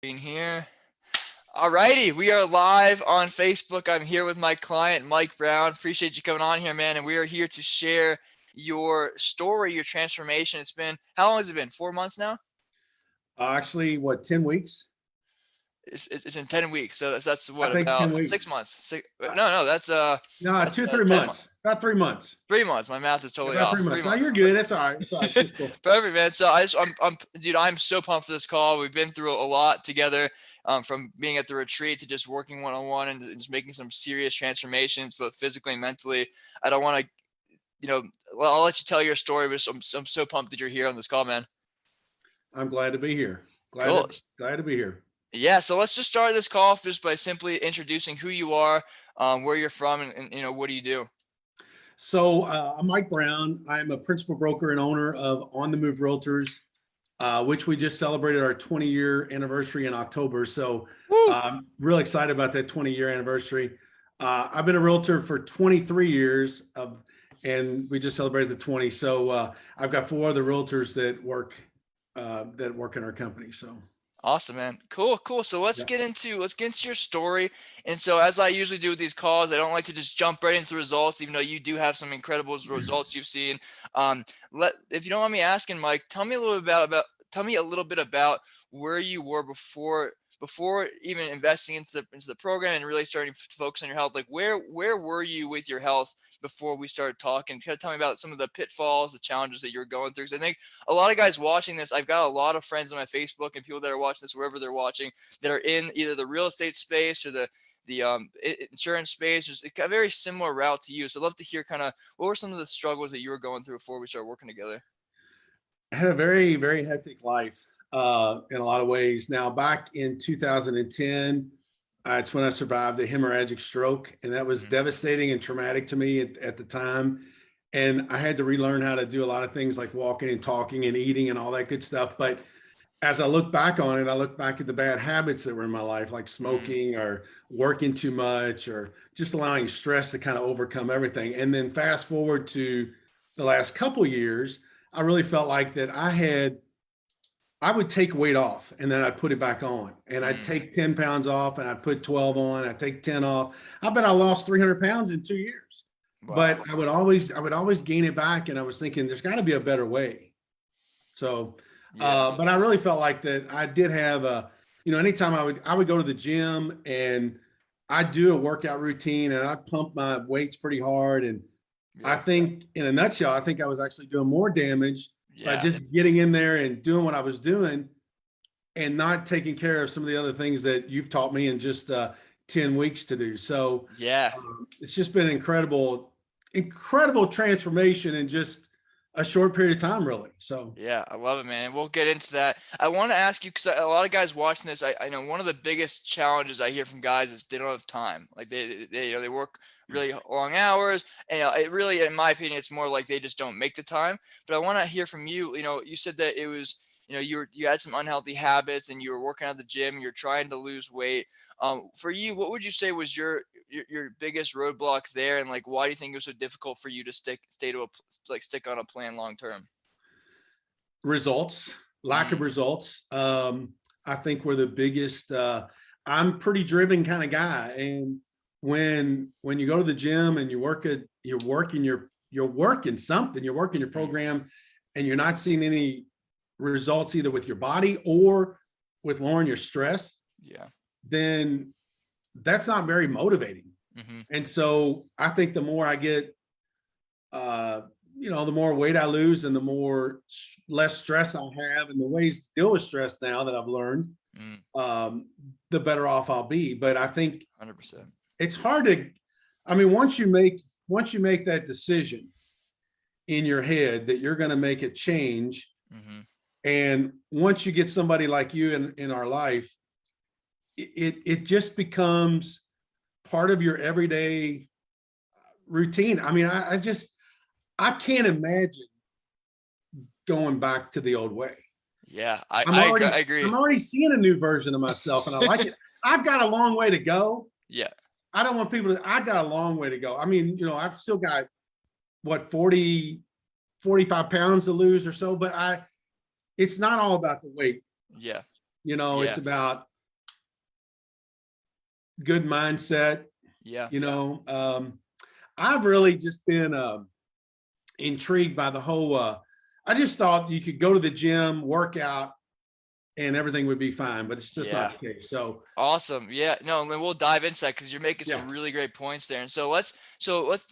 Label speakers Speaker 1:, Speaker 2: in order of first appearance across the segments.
Speaker 1: Being here. All righty, we are live on Facebook. I'm here with my client, Mike Brown. Appreciate you coming on here, man. And we are here to share your story, your transformation. How long has it been? 4 months now?
Speaker 2: Actually, what, 10 weeks?
Speaker 1: It's in 10 weeks. So that's
Speaker 2: I
Speaker 1: what,
Speaker 2: think
Speaker 1: about
Speaker 2: 10
Speaker 1: 6
Speaker 2: weeks.
Speaker 1: months.
Speaker 2: Uh,
Speaker 1: No,
Speaker 2: No,
Speaker 1: that's
Speaker 2: two, 3
Speaker 1: 10 months.
Speaker 2: months. About 3 months.
Speaker 1: 3 months. My math is
Speaker 2: Yeah,
Speaker 1: totally
Speaker 2: about
Speaker 1: off.
Speaker 2: 3 months. No,
Speaker 1: 3 months.
Speaker 2: you're good. It's all right. It's all right. It's cool.
Speaker 1: Perfect, man. So dude, I'm so pumped for this call. We've been through a lot together, from being at the retreat to just working one-on-one and just making some serious transformations, both physically and mentally. I don't want to, well, I'll let you tell your story, but I'm so pumped that you're here on this call, man.
Speaker 2: I'm glad to be here.
Speaker 1: Cool.
Speaker 2: Glad to be here.
Speaker 1: Yeah. So let's just start this call off just by simply introducing who you are, where you're from, and what do you do?
Speaker 2: So I'm Mike Brown. I'm a principal broker and owner of On the Move Realtors, which we just celebrated our 20-year anniversary in October. So I'm really excited about that 20-year anniversary. I've been a realtor for 23 years and we just celebrated the 20. So I've got 4 other realtors that work in our company. So
Speaker 1: Awesome, man. Cool. So let's get into your story. And so, as I usually do with these calls, I don't like to just jump right into results, even though you do have some incredible results you've seen. If you don't mind me asking, Mike, tell me a little bit about where you were before even investing into the program and really starting to focus on your health. Like where were you with your health before we started talking? Kind of tell me about some of the pitfalls, the challenges that you're going through. Because I think a lot of guys watching this, I've got a lot of friends on my Facebook and people that are watching this wherever they're watching that are in either the real estate space or the insurance space, just a very similar route to you. So I'd love to hear kind of what were some of the struggles that you were going through before we started working together.
Speaker 2: I had a very, very hectic life in a lot of ways. Now, back in 2010, it's when I survived a hemorrhagic stroke, and that was devastating and traumatic to me at the time. And I had to relearn how to do a lot of things like walking and talking and eating and all that good stuff. But as I look back on it, I look back at the bad habits that were in my life, like smoking or working too much or just allowing stress to kind of overcome everything. And then fast forward to the last couple years, I really felt like that I would take weight off and then I'd put it back on, and I'd take 10 pounds off and I'd put 12 on. I'd take 10 off. I bet I lost 300 pounds in 2 years.
Speaker 1: Wow.
Speaker 2: But I would always gain it back. And I was thinking there's gotta be a better way. So, but I really felt like that I did have anytime I would go to the gym and I'd do a workout routine and I'd pump my weights pretty hard. And I think in a nutshell, I think I was actually doing more damage by just getting in there and doing what I was doing and not taking care of some of the other things that you've taught me in just 10 weeks to do. So it's just been incredible transformation in just a short period of time, really. So
Speaker 1: yeah, I love it, man. We'll get into that. I want to ask you, because a lot of guys watching this, I know one of the biggest challenges I hear from guys is they don't have time. Like they work really long hours, and it really, in my opinion, it's more like they just don't make the time. But I want to hear from you. You said that it was, you had some unhealthy habits and you were working at the gym, you're trying to lose weight. For you, what would you say was your biggest roadblock there, and like why do you think it was so difficult for you to stick on a plan long term?
Speaker 2: Results, lack of results. I think we're the biggest. I'm pretty driven kind of guy, and when you go to the gym and you're working something, you're working your program, and you're not seeing any results either with your body or with lowering your stress, then that's not very motivating. And so I think the more I get, the more weight I lose and the less stress I have, and the ways to deal with stress now that I've learned, the better off I'll be. But I think
Speaker 1: 100%.
Speaker 2: It's hard to, once you make that decision in your head that you're going to make a change, and once you get somebody like you in our life, it just becomes part of your everyday routine. I can't imagine going back to the old way.
Speaker 1: Yeah, I agree.
Speaker 2: I'm already seeing a new version of myself, and I like it. I've got a long way to go.
Speaker 1: Yeah.
Speaker 2: I don't want people I got a long way to go. I've still got 40, 45 pounds to lose or so, but it's not all about the weight.
Speaker 1: Yeah.
Speaker 2: It's about good mindset.
Speaker 1: Yeah.
Speaker 2: You know, I've really just been intrigued by the whole. I just thought you could go to the gym, work out, and everything would be fine, but it's just not
Speaker 1: Yeah.
Speaker 2: the case. So
Speaker 1: Awesome. Yeah. No, and then we'll dive into that because you're making
Speaker 2: yeah,
Speaker 1: some really great points there. And so let's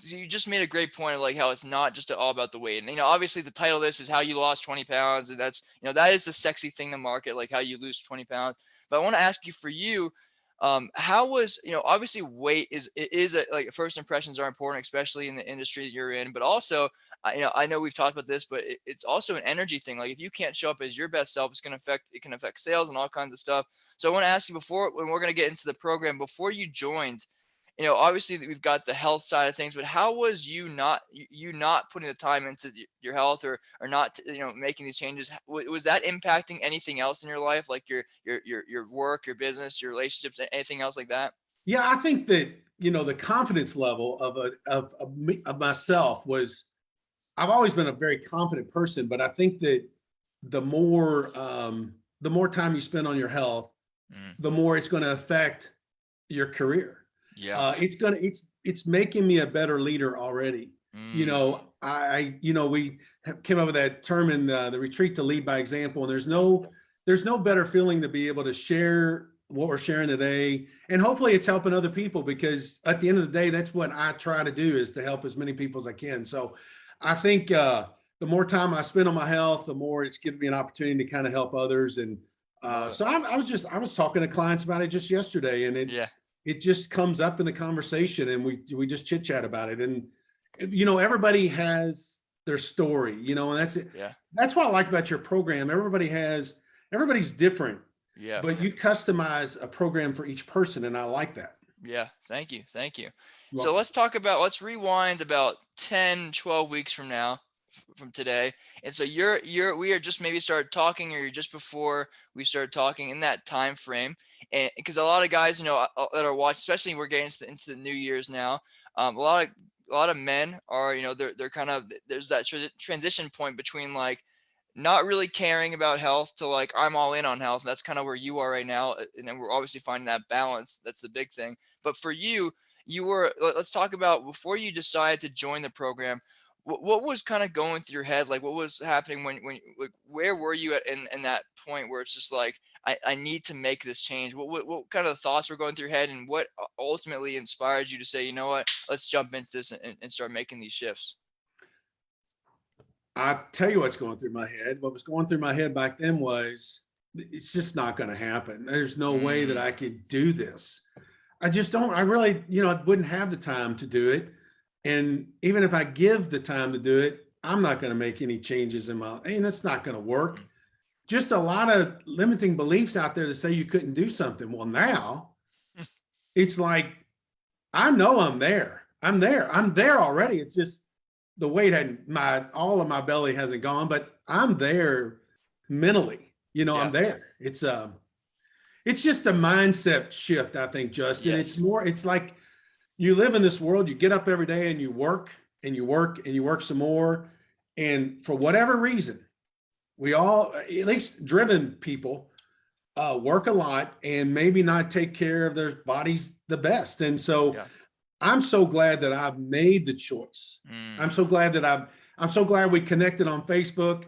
Speaker 1: you just made a great point of like how it's not just all about the weight. And obviously the title of this is how you lost 20 pounds. And that's that is the sexy thing to market, like how you lose 20 pounds. But I want to ask you for you, how was, obviously weight like first impressions are important, especially in the industry that you're in, but also I know we've talked about this, but it's also an energy thing. Like if you can't show up as your best self, it can affect sales and all kinds of stuff. So I want to ask you before, when we're going to get into the program, before you joined, obviously we've got the health side of things, but how was you not putting the time into your health or not, making these changes? Was that impacting anything else in your life, like your work, your business, your relationships, anything else like that?
Speaker 2: yeah, I think that the confidence level of myself was. I've always been a very confident person, but I think that the more the more time you spend on your health,
Speaker 1: Mm,
Speaker 2: the more it's going to affect your career.
Speaker 1: yeah.
Speaker 2: It's making me a better leader already.
Speaker 1: Mm,
Speaker 2: We came up with that term in the retreat to lead by example, and there's no better feeling to be able to share what we're sharing today, and hopefully it's helping other people, because at the end of the day, that's what I try to do, is to help as many people as I can. So I think the more time I spend on my health, the more it's giving me an opportunity to kind of help others. And
Speaker 1: love it.
Speaker 2: so I was talking to clients about it just yesterday, and
Speaker 1: Yeah.
Speaker 2: it just comes up in the conversation, and we just chit chat about it. And everybody has their story, and that's it.
Speaker 1: Yeah.
Speaker 2: That's what I like about your program. Everybody's different,
Speaker 1: Yeah.
Speaker 2: but you customize a program for each person, and I like that.
Speaker 1: Yeah. Thank you. Thank you.
Speaker 2: You're
Speaker 1: So
Speaker 2: welcome.
Speaker 1: let's rewind about 10, 12 weeks from now, from today. And so we are just maybe started talking, or you're just before we started talking in that time frame. And because a lot of guys, that are watching, especially we're getting into the New Year's now, a lot of men are, they're kind of, there's that transition point between like not really caring about health to like I'm all in on health. That's kind of where you are right now, and then we're obviously finding that balance. That's the big thing. But for you, let's talk about before you decided to join the program. What was kind of going through your head? Like what was happening when like where were you at in that point where it's just like I need to make this change? What kind of thoughts were going through your head, and what ultimately inspired you to say, you know what, let's jump into this and start making these shifts?
Speaker 2: I tell you what's going through my head. What was going through my head back then was, it's just not going to happen. There's no way that
Speaker 1: Mm,
Speaker 2: I could do this. I just don't. I really, I wouldn't have the time to do it. And even if I give the time to do it, I'm not going to make any changes and it's not going to work.
Speaker 1: mm,
Speaker 2: Just a lot of limiting beliefs out there to say you couldn't do something. Well, now it's like, I know I'm there. I'm there. I'm there already. It's just the weight had all of my belly hasn't gone, but I'm there mentally. I'm
Speaker 1: yeah.
Speaker 2: there. It's just a mindset shift, I think, Justin.
Speaker 1: Yes.
Speaker 2: It's like you live in this world, you get up every day and you work and you work and you work some more. And for whatever reason, we all, at least driven people, work a lot and maybe not take care of their bodies the best. And so
Speaker 1: Yeah.
Speaker 2: I'm so glad that I've made the choice.
Speaker 1: Mm,
Speaker 2: I'm so glad we connected on Facebook.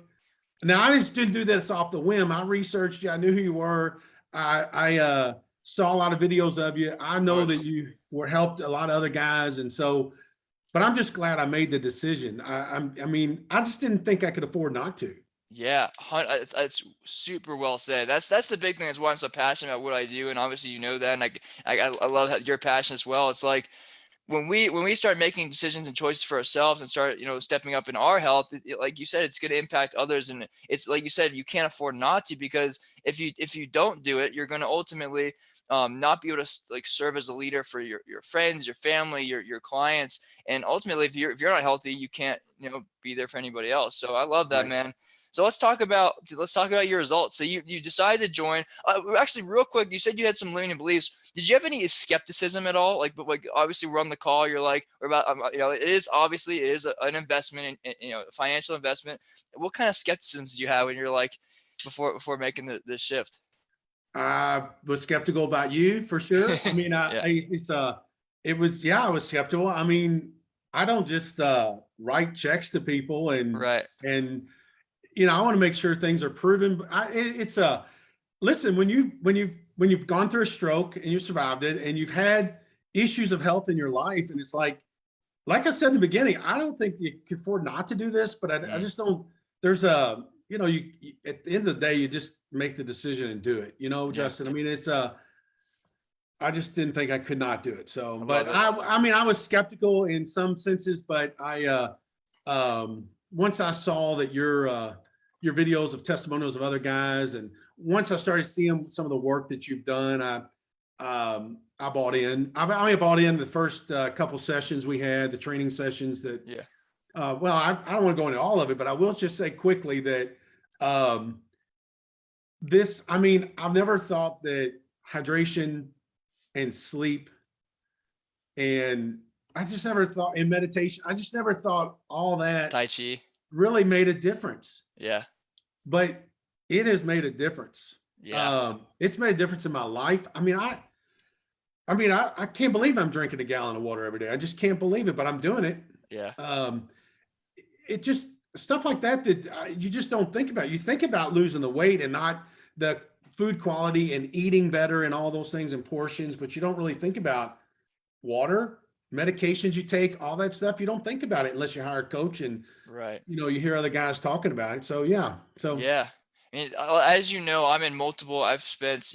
Speaker 2: Now I just didn't do this off the whim. I researched you. I knew who you were. I saw a lot of videos of you. I
Speaker 1: of
Speaker 2: know that
Speaker 1: course.
Speaker 2: you were helped a lot of other guys, and so. But I'm just glad I made the decision. I mean, I just didn't think I could afford not to.
Speaker 1: Yeah, it's super well said. That's the big thing. That's why I'm so passionate about what I do, and obviously you know that, and I love your passion as well. It's like when we start making decisions and choices for ourselves and start stepping up in our health, like you said, it's going to impact others, and it's like you said, you can't afford not to, because if you don't do it, you're going to ultimately not be able to like serve as a leader for your friends, your family, your clients, and ultimately if you're not healthy, you can't be there for anybody else. So I love that,
Speaker 2: Right.
Speaker 1: man. So let's talk about your results. So you decided to join. Actually, real quick, you said you had some limiting beliefs. Did you have any skepticism at all? But obviously we're on the call. You're like, we're about, it is an investment, in a financial investment. What kind of skepticism did you have when you're like, before making the shift?
Speaker 2: I was skeptical about you for sure. I mean,
Speaker 1: Yeah.
Speaker 2: I was skeptical. I mean, I don't just write checks to people
Speaker 1: Right.
Speaker 2: and I want to make sure things are proven. But it's a listen, when you've gone through a stroke and you survived it and you've had issues of health in your life, and it's like I said in the beginning, I don't think you can afford not to do this, but I
Speaker 1: Mm,
Speaker 2: just don't. There's a, at the end of the day, you just make the decision and do it.
Speaker 1: yeah.
Speaker 2: Justin. I mean, I just didn't think I could not do it. So,
Speaker 1: I
Speaker 2: but
Speaker 1: love it.
Speaker 2: I mean, I was skeptical in some senses, but once I saw that your videos of testimonials of other guys, and once I started seeing some of the work that you've done, I bought in. I bought in the first couple sessions we had, the training sessions that,
Speaker 1: Yeah.
Speaker 2: well, I don't want to go into all of it, but I will just say quickly that um, I mean, I've never thought that hydration and sleep, and I just never thought in meditation, I just never thought all that
Speaker 1: Tai Chi.
Speaker 2: really made a difference,
Speaker 1: Yeah.
Speaker 2: but it has made a difference.
Speaker 1: Yeah.
Speaker 2: It's made a difference in my life. I can't believe I'm drinking a gallon of water every day. I just can't believe it, but I'm doing it.
Speaker 1: Yeah.
Speaker 2: Um, it just stuff like that you just don't think about. You think about losing the weight and not the food quality and eating better and all those things in portions, but you don't really think about water, medications you take, all that stuff. You don't think about it unless you hire a coach and
Speaker 1: Right.
Speaker 2: you hear other guys talking about it. So yeah. So
Speaker 1: Yeah. And as you know, I'm in multiple. I've spent,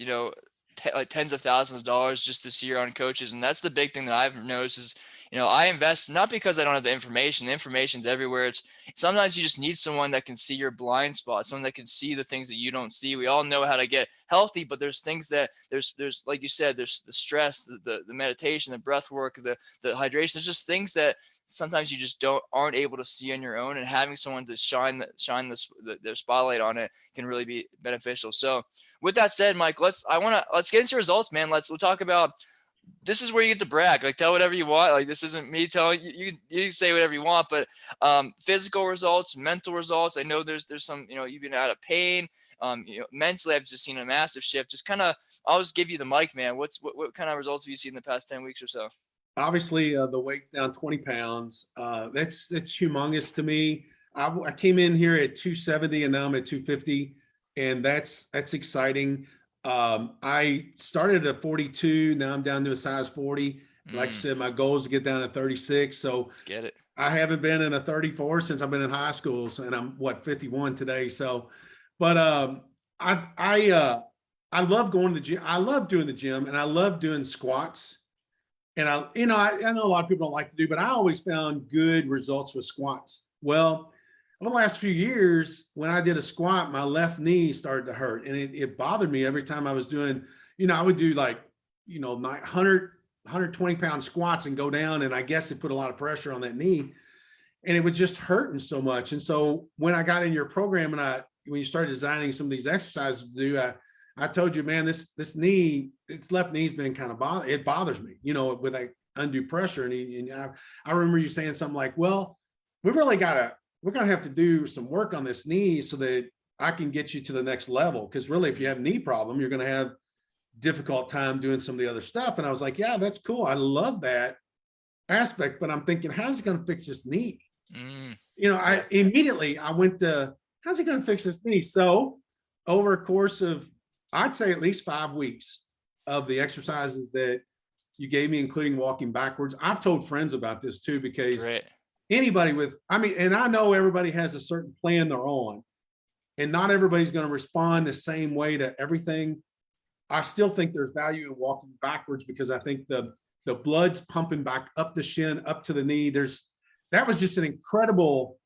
Speaker 1: like tens of thousands of dollars just this year on coaches, and that's the big thing that I've noticed is, I invest not because I don't have the information. The information's everywhere. It's sometimes you just need someone that can see your blind spot, someone that can see the things that you don't see. We all know how to get healthy, but there's things that there's like you said, there's the stress, the meditation, the breath work, the hydration. There's just things that sometimes you just aren't able to see on your own, and having someone to shine the spotlight on it can really be beneficial. So with that said, Mike, let's get into results, man. We'll talk about, this is where you get to brag. Like, tell whatever you want. Like, this isn't me telling you. You can say whatever you want, but physical results, mental results. I know there's some. You've been out of pain. Mentally, I've just seen a massive shift. Just kind of, I'll just give you the mic, man. What kind of results have you seen in the past 10 weeks or so?
Speaker 2: obviously the weight down 20 pounds. That's humongous to me. I came in here at 270 and now I'm at 250, and that's exciting. I started at 42. Now I'm down to a size 40. Like I said, my goal is to get down to 36. So
Speaker 1: Let's get it.
Speaker 2: I haven't been in a 34 since I've been in high school, and I'm 51 today. So, but I love going to the gym. I love doing the gym, and I love doing squats. And I know a lot of people don't like to do, but I always found good results with squats. Well, over the last few years, when I did a squat, my left knee started to hurt, and it bothered me every time I was doing. I would do like 120-pound squats and go down, and I guess it put a lot of pressure on that knee, and it was just hurting so much. And so when I got in your program, and when you started designing some of these exercises to do, I told you, man, this knee, its left knee's been kind of it bothers me, with like undue pressure. And I remember you saying something like, well, we're gonna have to do some work on this knee so that I can get you to the next level. Cause really, if you have a knee problem, you're gonna have difficult time doing some of the other stuff. And I was like, yeah, that's cool. I love that aspect, but I'm thinking, how's it gonna fix this knee? I immediately I went to, how's it gonna fix this knee? So over a course of, I'd say at least 5 weeks of the exercises that you gave me, including walking backwards. I've told friends about this too, because
Speaker 1: Great.
Speaker 2: anybody and I know everybody has a certain plan they're on, and not everybody's going to respond the same way to everything. I still think there's value in walking backwards, because I think the blood's pumping back up the shin, up to the knee. That was just an incredible.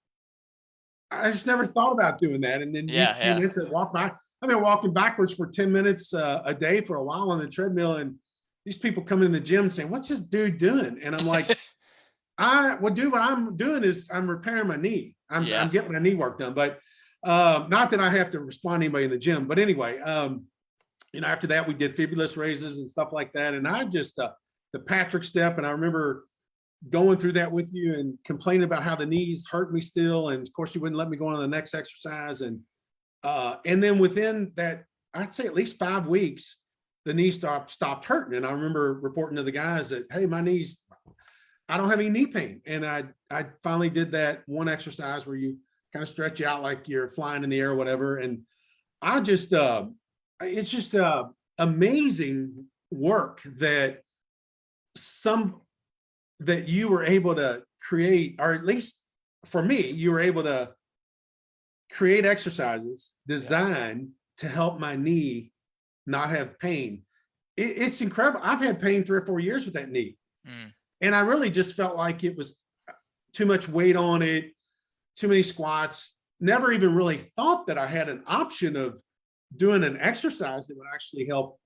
Speaker 2: I just never thought about doing that. And then you
Speaker 1: Yeah.
Speaker 2: minutes at walk back. I've been walking backwards for 10 minutes a day for a while on the treadmill, and these people come in the gym saying, "What's this dude doing?" And I'm like, dude, what I'm doing is I'm repairing my knee. I'm getting my knee work done, but not that I have to respond to anybody in the gym. But anyway, after that we did fibulus raises and stuff like that, and I just the Patrick step, and I remember going through that with you and complaining about how the knees hurt me still, and of course you wouldn't let me go on to the next exercise, and then within that, I'd say at least 5 weeks, the knee stopped hurting. And I remember reporting to the guys that, hey, my knees, I don't have any knee pain. And I finally did that one exercise where you kind of stretch out like you're flying in the air or whatever. And I just it's just amazing work that some that you were able to create, or at least for me, you were able to create exercises designed to help my knee not have pain. It's incredible. I've had pain 3 or 4 years with that knee.
Speaker 1: Mm.
Speaker 2: And I really just felt like it was too much weight on it, too many squats. Never even really thought that I had an option of doing an exercise that would actually help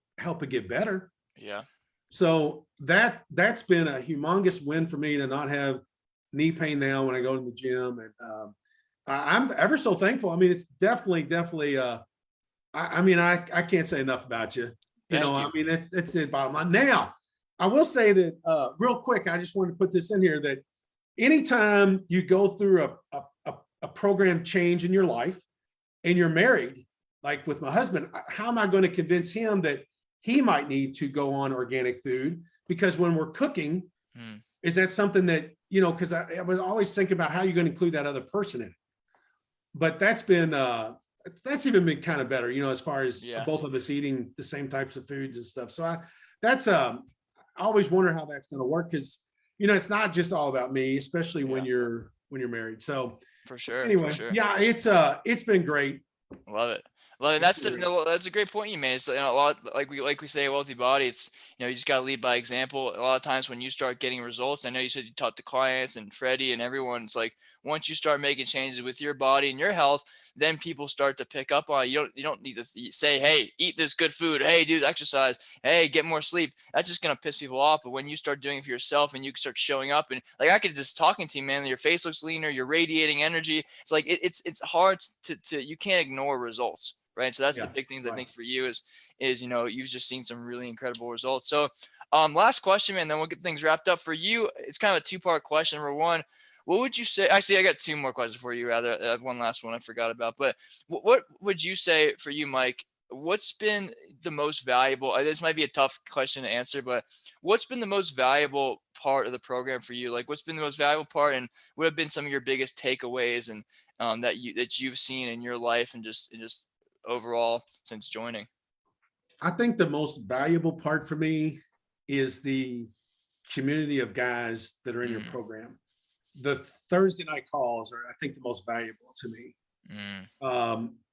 Speaker 2: it get better.
Speaker 1: Yeah.
Speaker 2: So that's been a humongous win for me to not have knee pain now when I go to the gym. And I'm ever so thankful. I mean, it's definitely I mean, I can't say enough about you.
Speaker 1: Thank you.
Speaker 2: I mean, it's the bottom line. Now, I will say that real quick, I just wanted to put this in here that anytime you go through a program change in your life and you're married, like with my husband, how am I going to convince him that he might need to go on organic food? Because when we're cooking, is that something that, because I was always thinking about how you're going to include that other person in it. But that's even been kind of better, as far as both of us eating the same types of foods and stuff. So I always wonder how that's going to work, because, it's not just all about me, especially when you're married. So
Speaker 1: for sure.
Speaker 2: Anyway,
Speaker 1: for sure.
Speaker 2: yeah, it's been great.
Speaker 1: Love it. Well, that's that's a great point you made. It's a lot like we say, a wealthy body. It's you just got to lead by example. A lot of times when you start getting results, I know you said you talked to clients and Freddie and everyone. It's like once you start making changes with your body and your health, then people start to pick up on it. You don't need to say, hey, eat this good food. Hey, do exercise. Hey, get more sleep. That's just gonna piss people off. But when you start doing it for yourself and you start showing up, and like I could just talking to you, man, your face looks leaner. You're radiating energy. It's like it's hard to you can't ignore results. Right. So that's the big things I think for you is, you've just seen some really incredible results. So last question, man, then we'll get things wrapped up for you. It's kind of a 2-part question. Number one, what would you say? Actually, I got 2 more questions for you. Rather, I have one last one I forgot about. But what would you say for you, Mike? What's been the most valuable? This might be a tough question to answer, but what's been the most valuable part of the program for you? Like, what's been the most valuable part, and what have been some of your biggest takeaways and that you've seen in your life and just overall since joining?
Speaker 2: I think the most valuable part for me is the community of guys that are in your program. The Thursday night calls are, I think, the most valuable to me.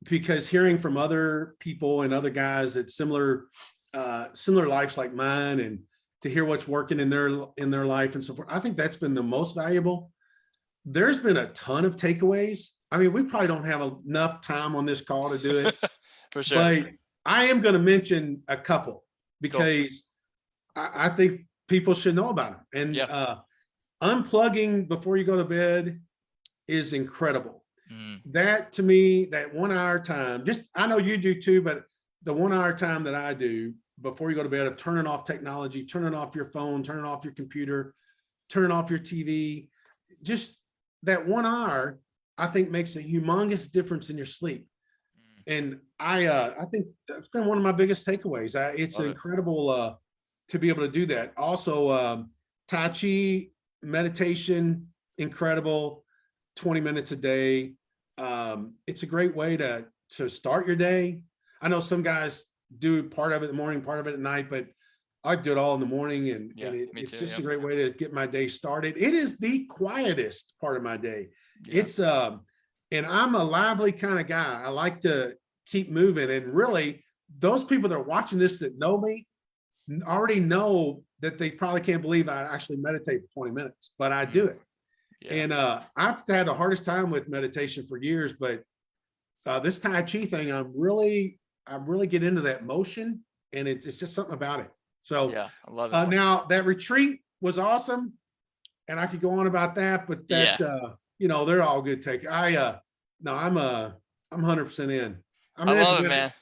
Speaker 2: Because hearing from other people and other guys that similar lives like mine, and to hear what's working in their life and so forth, I think that's been the most valuable. There's been a ton of takeaways. I mean, we probably don't have enough time on this call to do it.
Speaker 1: For sure.
Speaker 2: But I am going to mention a couple, because I think people should know about them. And unplugging before you go to bed is incredible. That, to me, that 1 hour time, I know you do too, but the 1 hour time that I do before you go to bed, of turning off technology, turning off your phone, turning off your computer, turning off your TV, just that 1 hour, I think, makes a humongous difference in your sleep. And I think that's been one of my biggest takeaways. It's incredible to be able to do that. Also, Tai Chi, meditation, incredible, 20 minutes a day. It's a great way to start your day. I know some guys do part of it in the morning, part of it at night, but I do it all in the morning, and it's just a great way to get my day started. It is the quietest part of my day. It's and I'm a lively kind of guy. I like to keep moving. And really, those people that are watching this that know me already know that they probably can't believe I actually meditate for 20 minutes, but I do it. And I've had the hardest time with meditation for years, but this Tai Chi thing, I really get into that motion, and it's just something about it. So
Speaker 1: I love it.
Speaker 2: Now that retreat was awesome, and I could go on about that, but that they're all good take. I'm 100% in. I mean,
Speaker 1: I love it, man.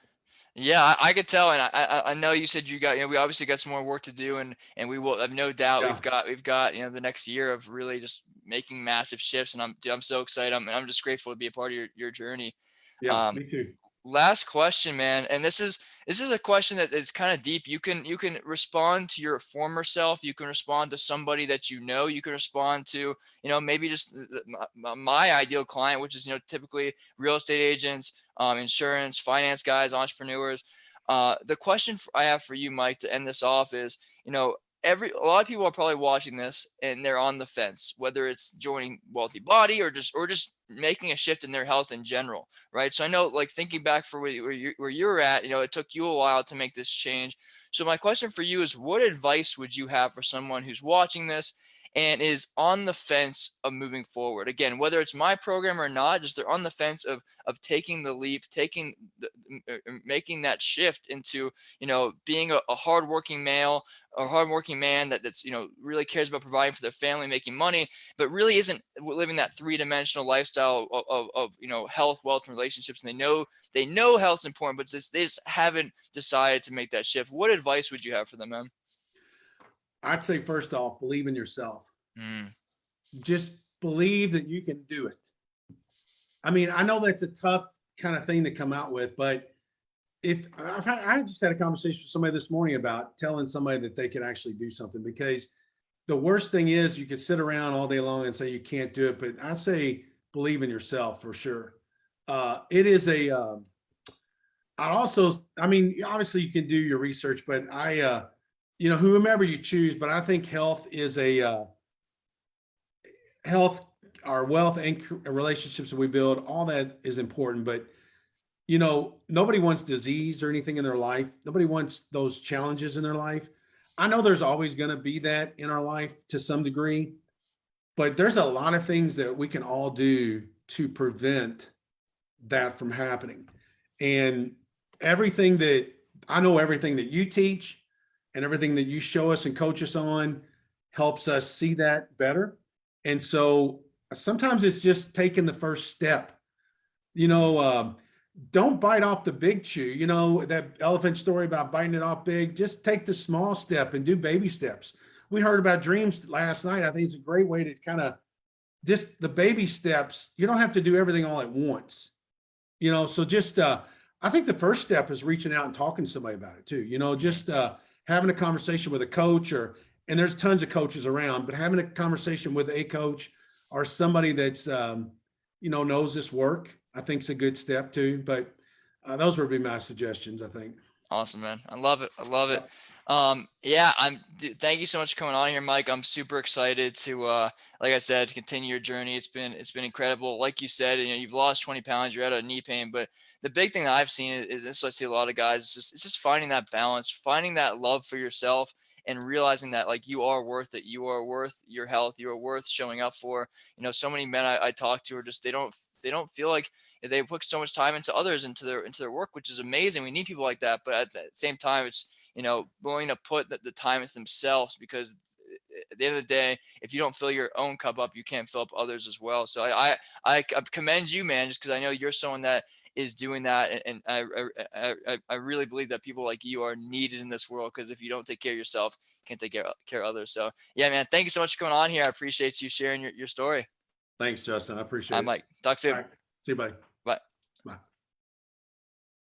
Speaker 1: Yeah, I could tell, and I know you said you got, we obviously got some more work to do, and we will have no doubt we've got the next year of really just making massive shifts, and I'm so excited. I'm just grateful to be a part of your journey.
Speaker 2: Yeah, me too.
Speaker 1: last question, man. And this is a question that is kind of deep. You can respond to your former self. You can respond to somebody that you know. You can respond to, maybe just my ideal client, which is, typically real estate agents, insurance, finance guys, entrepreneurs. The question I have for you, Mike, to end this off is, a lot of people are probably watching this and they're on the fence, whether it's joining Wealthy Body or just making a shift in their health in general, right? So I know, like, thinking back for where you're at, it took you a while to make this change. So my question for you is, what advice would you have for someone who's watching this and is on the fence of moving forward? Again, whether it's my program or not, just they're on the fence of taking the leap, making that shift into, being a hardworking male or hardworking man that's, really cares about providing for their family, making money, but really isn't living that three-dimensional lifestyle of health, wealth, and relationships. And they know health's important, but they just haven't decided to make that shift. What advice would you have for them, man?
Speaker 2: I'd say first off, believe in yourself.
Speaker 1: Mm,
Speaker 2: Just believe that you can do it. I mean, I know that's a tough kind of thing to come out with, but I just had a conversation with somebody this morning about telling somebody that they can actually do something, because the worst thing is you can sit around all day long and say you can't do it, but I say believe in yourself for sure. It is I mean, obviously you can do your research, but whomever you choose, but I think health, our wealth and relationships that we build, all that is important. But nobody wants disease or anything in their life. Nobody wants those challenges in their life. I know there's always going to be that in our life to some degree, but there's a lot of things that we can all do to prevent that from happening. And everything that everything that you teach and everything that you show us and coach us on helps us see that better. And so sometimes it's just taking the first step. Don't bite off the big chew. That elephant story about biting it off big. Just take the small step and do baby steps. We heard about dreams last night. I think it's a great way to kind of just the baby steps. You don't have to do everything all at once. So just I think the first step is reaching out and talking to somebody about it too. Just having a conversation with a coach, and there's tons of coaches around, but having a conversation with a coach or somebody that's knows this work, I think is a good step too. But those would be my suggestions, I think.
Speaker 1: awesome, man. I love it. I love it. Yeah, thank you so much for coming on here, Mike. I'm super excited to, like I said, to continue your journey. It's been incredible. Like you said, you've lost 20 pounds, you're out of knee pain, but the big thing that I've seen is this. I see a lot of guys, it's just finding that balance, finding that love for yourself, and realizing that, like, you are worth it. You are worth your health. You are worth showing up for. So many men I talk to are just, they don't feel like they put so much time into others, into their work, which is amazing. We need people like that, but at the same time, it's willing to put the time into themselves, because at the end of the day, if you don't fill your own cup up, you can't fill up others as well. So I commend you, man, just because I know you're someone that is doing that, and I really believe that people like you are needed in this world, because if you don't take care of yourself, you can't take care of others. So yeah, man, thank you so much for coming on here. I appreciate you sharing your story.
Speaker 2: Thanks, Justin. I appreciate
Speaker 1: I
Speaker 2: it.
Speaker 1: Mike. Talk soon.
Speaker 2: All right. See you, buddy.